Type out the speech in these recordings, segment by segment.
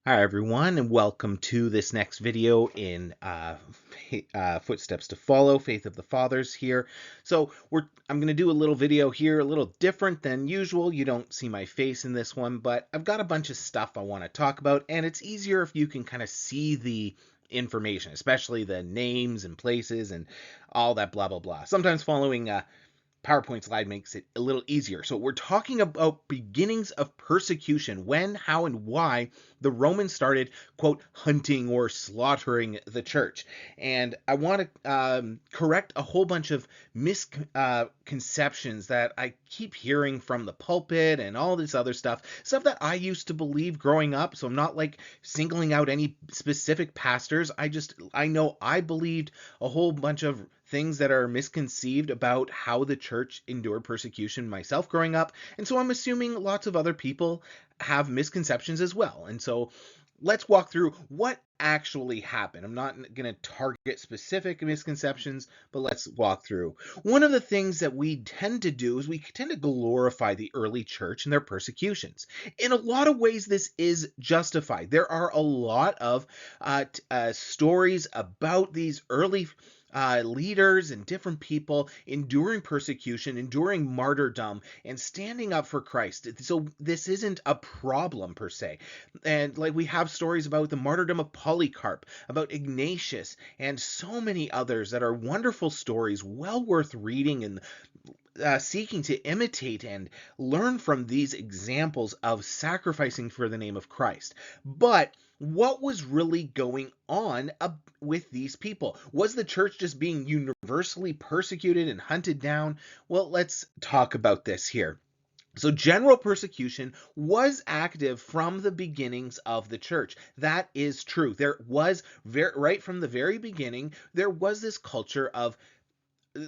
Hi everyone, and welcome to this next video in Footsteps to Follow, Faith of the Fathers here. So I'm going to do a little video here, a little different than usual. You don't see my face in this one, but I've got a bunch of stuff I want to talk about, and it's easier if you can kind of see the information, especially the names and places and all that blah blah blah. Sometimes following PowerPoint slide makes it a little easier. So we're talking about beginnings of persecution, when, how, and why the Romans started, quote, hunting or slaughtering the church. And I want to correct a whole bunch of misconceptions that I keep hearing from the pulpit and all this other stuff that I used to believe growing up. So I'm not like singling out any specific pastors. I know I believed a whole bunch of things that are misconceived about how the church endured persecution myself growing up. And so I'm assuming lots of other people have misconceptions as well. And so let's walk through what actually happened. I'm not going to target specific misconceptions, but let's walk through. One of the things that we tend to do is we tend to glorify the early church and their persecutions. In a lot of ways, this is justified. There are a lot of stories about these early leaders and different people enduring persecution, enduring martyrdom, and standing up for Christ. So this isn't a problem per se. And like we have stories about the martyrdom of Polycarp, about Ignatius, and so many others that are wonderful stories, well worth reading and seeking to imitate and learn from these examples of sacrificing for the name of Christ. But what was really going on with these people? Was the church just being universally persecuted and hunted down? Well, let's talk about this here. So general persecution was active from the beginnings of the church. That is true. There was right from the very beginning, there was this culture of,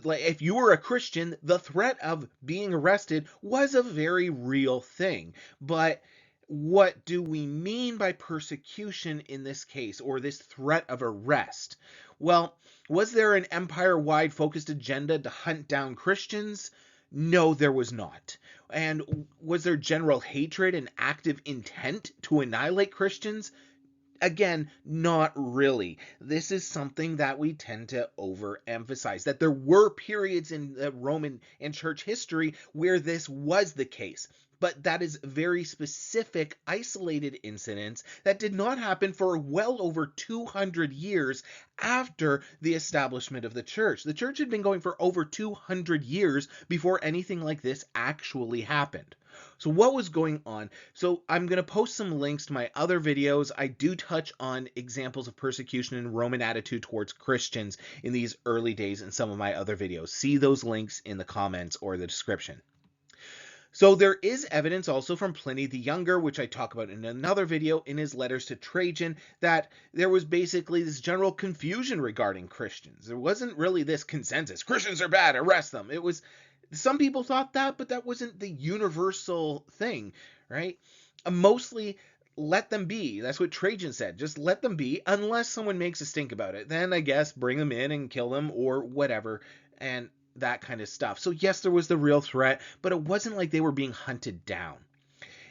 like, if you were a Christian, the threat of being arrested was a very real thing. But what do we mean by persecution in this case, or this threat of arrest? Well, was there an empire wide focused agenda to hunt down Christians? No, there was not. And was there general hatred and active intent to annihilate Christians? Again, not really. This is something that we tend to overemphasize, that there were periods in the Roman and church history where this was the case. But that is very specific, isolated incidents that did not happen for well over 200 years after the establishment of the church. The church had been going for over 200 years before anything like this actually happened. So what was going on? So I'm going to post some links to my other videos. I do touch on examples of persecution and Roman attitude towards Christians in these early days in some of my other videos. See those links in the comments or the description. So there is evidence also from Pliny the Younger, which I talk about in another video, in his letters to Trajan, that there was basically this general confusion regarding Christians. There wasn't really this consensus, Christians are bad, arrest them. It was, some people thought that, but that wasn't the universal thing, right? Mostly let them be. That's what Trajan said. Just let them be, unless someone makes a stink about it. Then I guess bring them in and kill them or whatever. And that kind of stuff. So yes, there was the real threat, but it wasn't like they were being hunted down.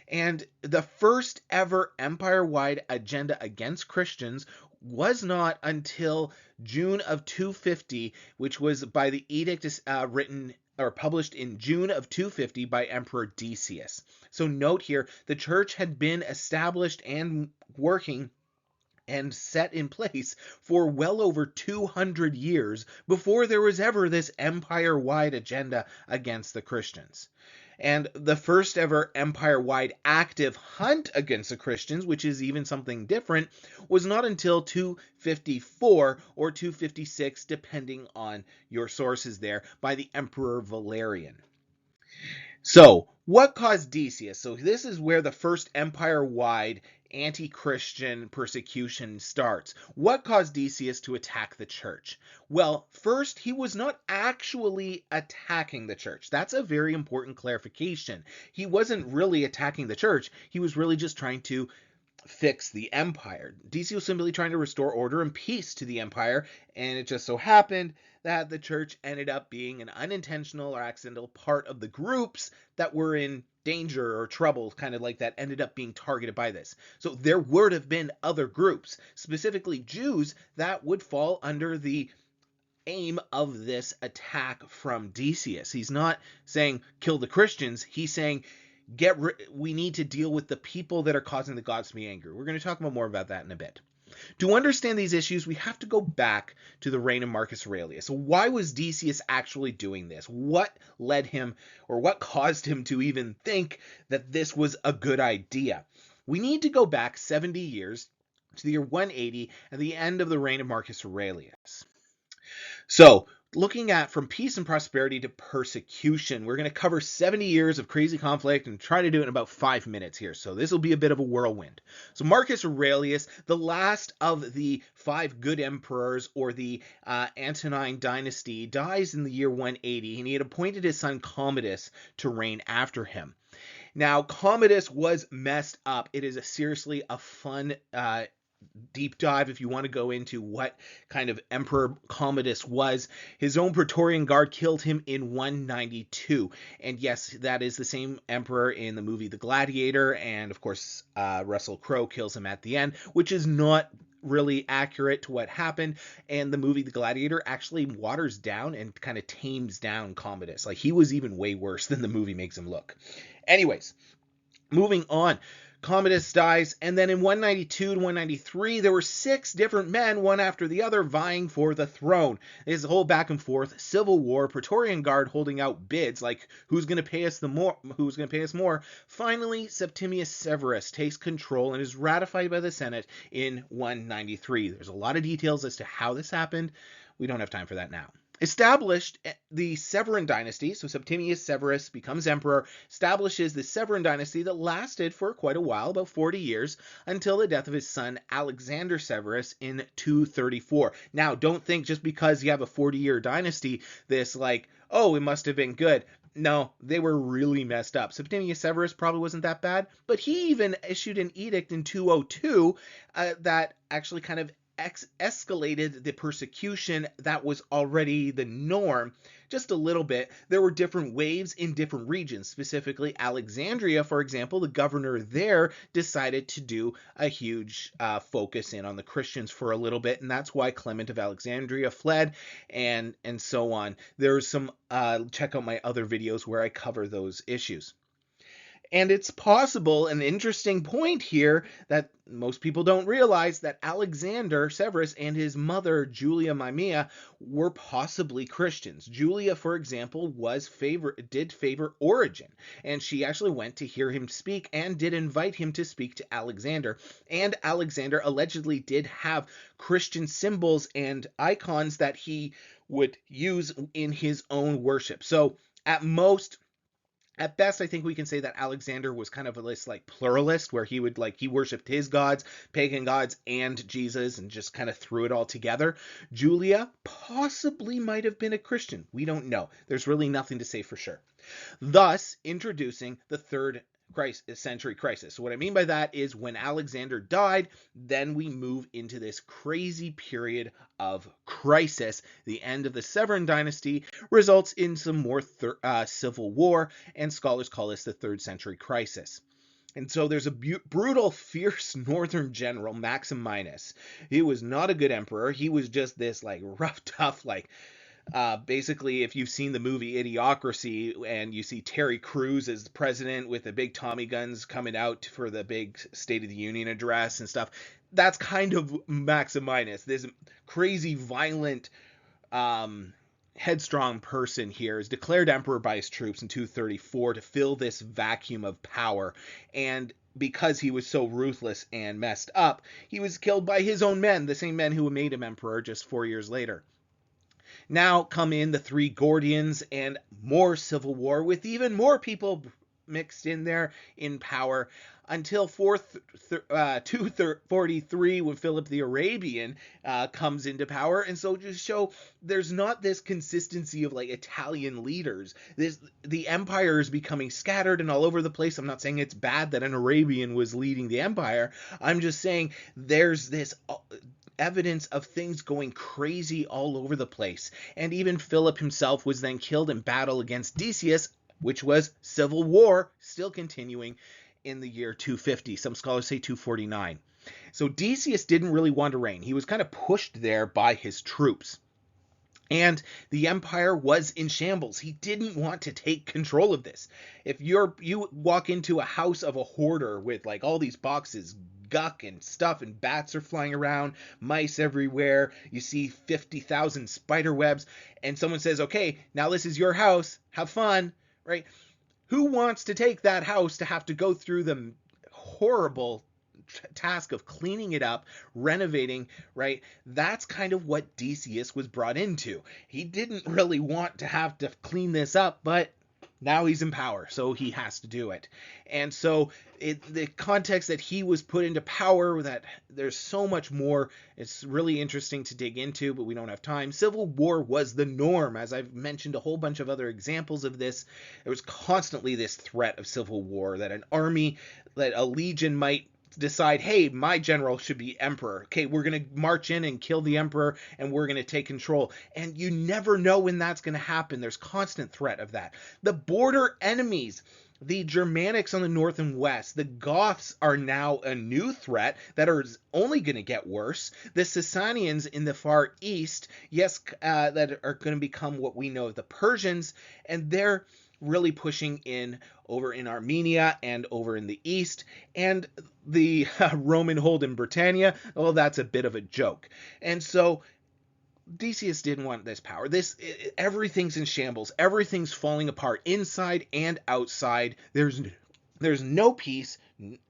And the first ever empire-wide agenda against Christians was not until June of 250, which was by the edict written or published in June of 250 by Emperor Decius. So note here, the church had been established and working and set in place for well over 200 years before there was ever this empire-wide agenda against the Christians. And the first ever empire-wide active hunt against the Christians, which is even something different, was not until 254 or 256, depending on your sources there, by the Emperor Valerian. So, what caused Decius? So, this is where the first empire-wide anti-Christian persecution starts. What caused Decius to attack the church? Well, first, he was not actually attacking the church. That's a very important clarification. He wasn't really attacking the church. He was really just trying to fix the empire. Decius was simply trying to restore order and peace to the empire, and it just so happened that the church ended up being an unintentional or accidental part of the groups that were in danger or trouble kind of like that ended up being targeted by this. So there would have been other groups, specifically Jews, that would fall under the aim of this attack from Decius. He's not saying kill the Christians. He's saying we need to deal with the people that are causing the gods to be angry. We're going to talk more about that in a bit. To understand these issues, we have to go back to the reign of Marcus Aurelius. So why was Decius actually doing this? What led him, or what caused him to even think that this was a good idea? We need to go back 70 years to the year 180 and the end of the reign of Marcus Aurelius. So, looking at from peace and prosperity to persecution, we're going to cover 70 years of crazy conflict and try to do it in about 5 minutes here. So this will be a bit of a whirlwind. So Marcus Aurelius, the last of the 5 good emperors, or the Antonine dynasty, dies in the year 180, and he had appointed his son Commodus to reign after him. Now, Commodus was messed up. It is seriously a fun deep dive if you want to go into what kind of emperor Commodus was. His own Praetorian Guard killed him in 192, and yes, that is the same emperor in the movie The Gladiator, and of course Russell Crowe kills him at the end, which is not really accurate to what happened. And the movie The Gladiator actually waters down and kind of tames down Commodus. Like, he was even way worse than the movie makes him look. Anyways, moving on. Commodus dies, and then in 192 to 193, there were 6 different men, one after the other, vying for the throne. There's a whole back and forth civil war, Praetorian Guard holding out bids, like who's going to pay us more. Finally, Septimius Severus takes control and is ratified by the Senate in 193. There's a lot of details as to how this happened. We don't have time for that now. Established the Severan dynasty, so Septimius Severus becomes emperor, establishes the Severan dynasty that lasted for quite a while, about 40 years, until the death of his son Alexander Severus in 234. Now, don't think just because you have a 40-year dynasty, this like, oh, it must have been good. No, they were really messed up. Septimius Severus probably wasn't that bad, but he even issued an edict in 202 that actually kind of escalated the persecution that was already the norm just a little bit. There were different waves in different regions. Specifically, Alexandria, for example, the governor there decided to do a huge focus in on the Christians for a little bit, and that's why Clement of Alexandria fled, and so on. There's some check out my other videos where I cover those issues. And it's possible, an interesting point here that most people don't realize, that Alexander Severus and his mother Julia Mamaea were possibly Christians. Julia, for example, did favor Origen, and she actually went to hear him speak and did invite him to speak to Alexander. And Alexander allegedly did have Christian symbols and icons that he would use in his own worship. So at best, I think we can say that Alexander was kind of this like pluralist, where he worshipped his gods, pagan gods, and Jesus, and just kind of threw it all together. Julia possibly might have been a Christian. We don't know. There's really nothing to say for sure. Thus, introducing the 3rd century crisis. So what I mean by that is, when Alexander died, then we move into this crazy period of crisis. The end of the Severan dynasty results in some more civil war, and scholars call this the 3rd century crisis. And so there's a brutal, fierce northern general, Maximinus. He was not a good emperor. He was just this like rough, tough, like basically, if you've seen the movie Idiocracy and you see Terry Crews as the president with the big Tommy guns coming out for the big State of the Union address and stuff, that's kind of Maximinus. This crazy, violent, headstrong person here is declared emperor by his troops in 234 to fill this vacuum of power. And because he was so ruthless and messed up, he was killed by his own men, the same men who made him emperor just 4 years later. Now come in the 3 Gordians and more civil war, with even more people mixed in there in power, until 243, when Philip the Arabian comes into power. And so just show there's not this consistency of like Italian leaders. The empire is becoming scattered and all over the place. I'm not saying it's bad that an Arabian was leading the empire. I'm just saying there's this evidence of things going crazy all over the place. And even Philip himself was then killed in battle against Decius which was civil war still continuing in the year 250. Some scholars say 249. So Decius didn't really want to reign. He was kind of pushed there by his troops. And the empire was in shambles. He didn't want to take control of this. If you walk into a house of a hoarder with like all these boxes, guck and stuff, and bats are flying around, mice everywhere, you see 50,000 spider webs, and someone says, okay, now this is your house, have fun, right? Who wants to take that house to have to go through the horrible task of cleaning it up, renovating, right? That's kind of what Decius was brought into. He didn't really want to have to clean this up, but now he's in power, so he has to do it. And so the context that he was put into power, that there's so much more. It's really interesting to dig into, but we don't have time. Civil war was the norm. As I've mentioned a whole bunch of other examples of this, there was constantly this threat of civil war, that an army, that a legion might decide, hey, my general should be emperor. Okay, we're going to march in and kill the emperor, and we're going to take control. And you never know when that's going to happen. There's constant threat of that. The border enemies, the Germanics on the north and west, the Goths are now a new threat that are only going to get worse. The Sasanians in the far east, yes, that are going to become what we know the Persians, and they're really pushing in over in Armenia and over in the east, and the Roman hold in Britannia, well, that's a bit of a joke. And so Decius didn't want this power. Everything's in shambles. Everything's falling apart inside and outside. There's no peace.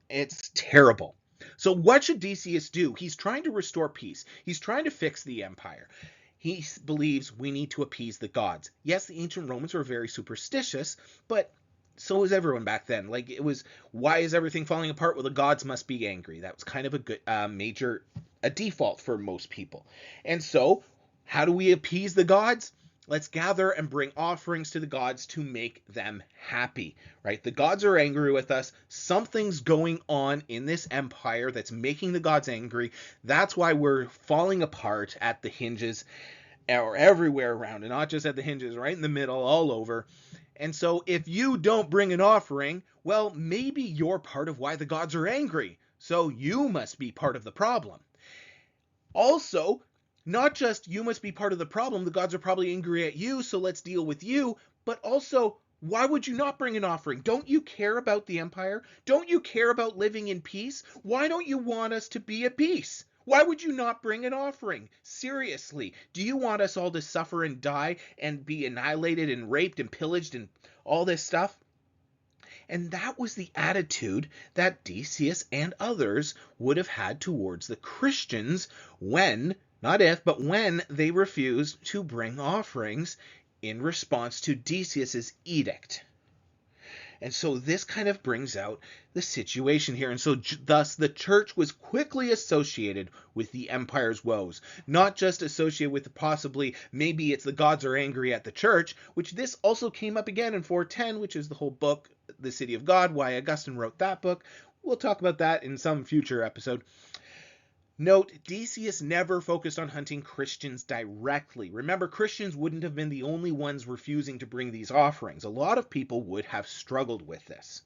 It's terrible. So what should Decius do? He's trying to restore peace. He's trying to fix the empire. He believes we need to appease the gods. Yes, the ancient Romans were very superstitious, but so was everyone back then. Like, it was, why is everything falling apart? Well, the gods must be angry. That was kind of a good a default for most people. And so, how do we appease the gods? Let's gather and bring offerings to the gods to make them happy, right? The gods are angry with us. Something's going on in this empire that's making the gods angry. That's why we're falling apart at the hinges, or everywhere around, and not just at the hinges, right in the middle, all over. And so if you don't bring an offering, well, maybe you're part of why the gods are angry. So you must be part of the problem. Also, not just you must be part of the problem, the gods are probably angry at you, so let's deal with you, but also, why would you not bring an offering? Don't you care about the empire? Don't you care about living in peace? Why don't you want us to be at peace? Why would you not bring an offering? Seriously, do you want us all to suffer and die and be annihilated and raped and pillaged and all this stuff? And that was the attitude that Decius and others would have had towards the Christians when, not if, but when they refused to bring offerings in response to Decius's edict. And so this kind of brings out the situation here. And so thus the church was quickly associated with the empire's woes, not just associated with possibly maybe it's the gods are angry at the church, which this also came up again in 410, which is the whole book, The City of God, why Augustine wrote that book. We'll talk about that in some future episode. Note, Decius never focused on hunting Christians directly. Remember, Christians wouldn't have been the only ones refusing to bring these offerings. A lot of people would have struggled with this.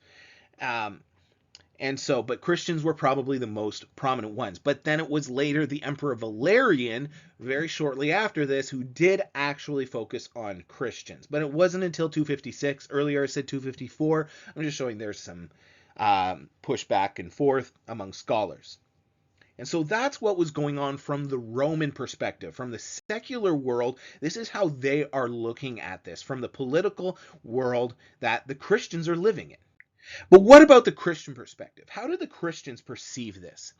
But Christians were probably the most prominent ones. But then it was later the Emperor Valerian, very shortly after this, who did actually focus on Christians. But it wasn't until 256. Earlier I said 254. I'm just showing there's some push back and forth among scholars. And so that's what was going on from the Roman perspective. From the secular world, this is how they are looking at this, from the political world that the Christians are living in. But what about the Christian perspective? How do the Christians perceive this?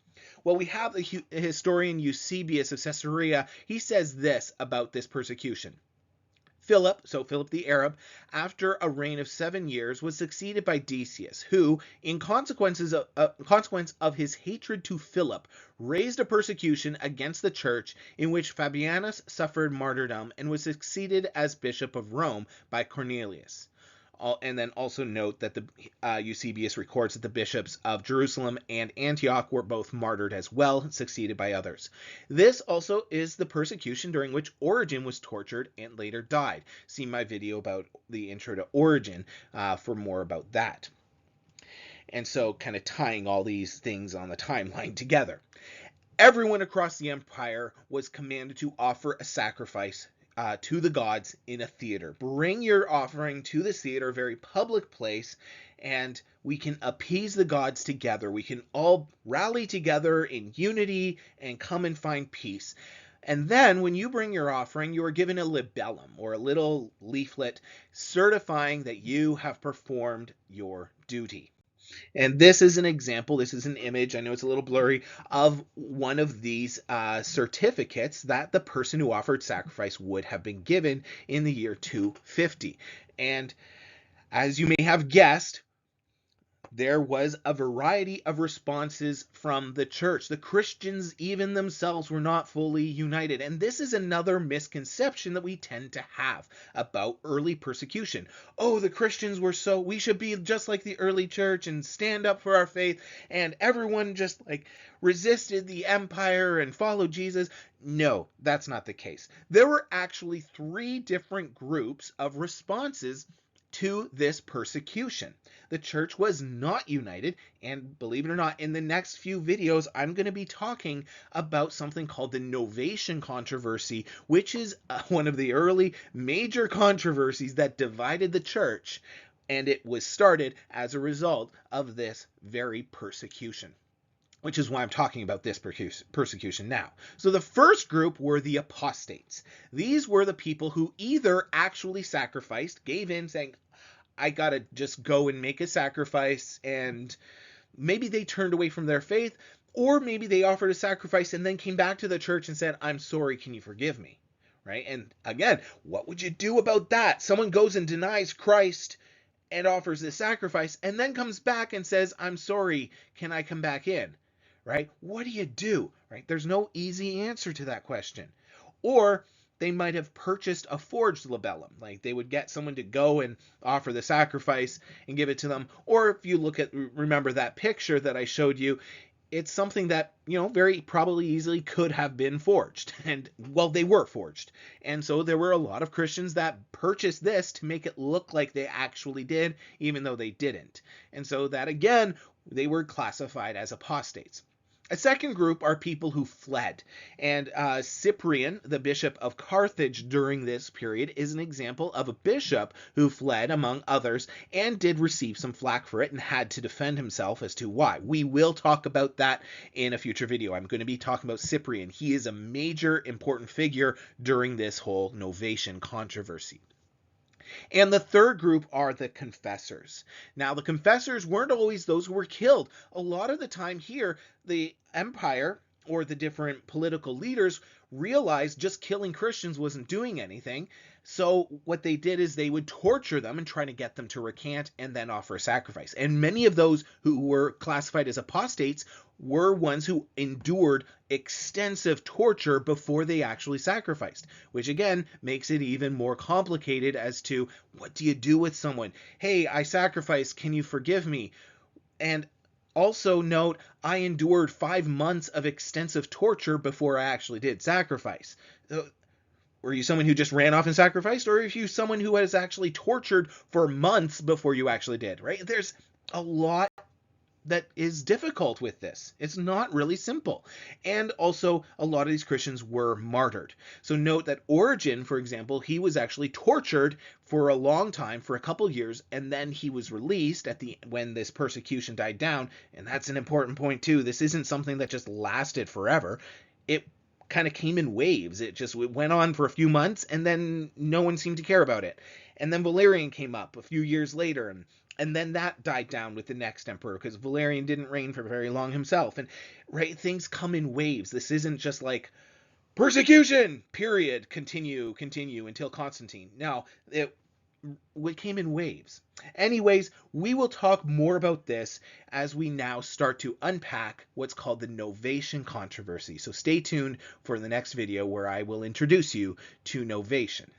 Well, we have the historian Eusebius of Caesarea. He says this about this persecution. Philip the Arab, after a reign of 7 years, was succeeded by Decius, who, in consequence of his hatred to Philip, raised a persecution against the church in which Fabianus suffered martyrdom and was succeeded as bishop of Rome by Cornelius. And then also note that the Eusebius records that the bishops of Jerusalem and Antioch were both martyred as well, succeeded by others. This also is the persecution during which Origen was tortured and later died. See my video about the intro to Origen for more about that. And so kind of tying all these things on the timeline together. Everyone across the empire was commanded to offer a sacrifice to the gods in a theater. Bring your offering to the theater, a very public place, and we can appease the gods together. We can all rally together in unity and come and find peace. And then when you bring your offering, you are given a libellum, or a little leaflet certifying that you have performed your duty. And this is an example, this is an image, I know it's a little blurry, of one of these certificates that the person who offered sacrifice would have been given in the year 250. And as you may have guessed, there was a variety of responses from the church. The Christians, even themselves, were not fully united. And this is another misconception that we tend to have about early persecution. Oh, the Christians were we should be just like the early church and stand up for our faith. And everyone just resisted the empire and followed Jesus. No, that's not the case. There were actually 3 different groups of responses to this persecution. The church was not united, and believe it or not, in the next few videos, I'm going to be talking about something called the Novatian controversy, which is one of the early major controversies that divided the church, and it was started as a result of this very persecution, which is why I'm talking about this persecution now. So the first group were the apostates. These were the people who either actually sacrificed, gave in, saying, I gotta just go and make a sacrifice, and maybe they turned away from their faith, or maybe they offered a sacrifice and then came back to the church and said, I'm sorry, can you forgive me? Right? And again, what would you do about that? Someone goes and denies Christ and offers this sacrifice and then comes back and says, I'm sorry, can I come back in? Right? What do you do? Right? There's no easy answer to that question. Or they might have purchased a forged libellum. Like they would get someone to go and offer the sacrifice and give it to them. Or if you remember that picture that I showed you, it's something that, very probably easily could have been forged. And, well, they were forged. And so there were a lot of Christians that purchased this to make it look like they actually did, even though they didn't. And so that, again, they were classified as apostates. A second group are people who fled, and Cyprian, the bishop of Carthage during this period, is an example of a bishop who fled, among others, and did receive some flack for it and had to defend himself as to why. We will talk about that in a future video. I'm going to be talking about Cyprian. He is a major important figure during this whole Novatian controversy. And the third group are the confessors. Now, the confessors weren't always those who were killed. A lot of the time here, the empire or the different political leaders realized just killing Christians wasn't doing anything. So what they did is they would torture them and try to get them to recant and then offer a sacrifice. And many of those who were classified as apostates were ones who endured extensive torture before they actually sacrificed, which again makes it even more complicated as to what do you do with someone? Hey, I sacrificed, can you forgive me? And also note, I endured 5 months of extensive torture before I actually did sacrifice. Were you someone who just ran off and sacrificed, or are you someone who was actually tortured for months before you actually did, right? There's a lot that is difficult with this. It's not really simple. And also, a lot of these Christians were martyred. So note that Origen, for example, he was actually tortured for a long time, for a couple years, and then he was released when this persecution died down. And that's an important point too. This isn't something that just lasted forever. It kind of came in waves. It went on for a few months, and then no one seemed to care about it. And then Valerian came up a few years later, and then that died down with the next emperor, because Valerian didn't reign for very long himself. And right, things come in waves. This isn't just like persecution, period, continue until Constantine. No, it came in waves. Anyways, we will talk more about this as we now start to unpack what's called the Novatian controversy. So stay tuned for the next video where I will introduce you to Novatian.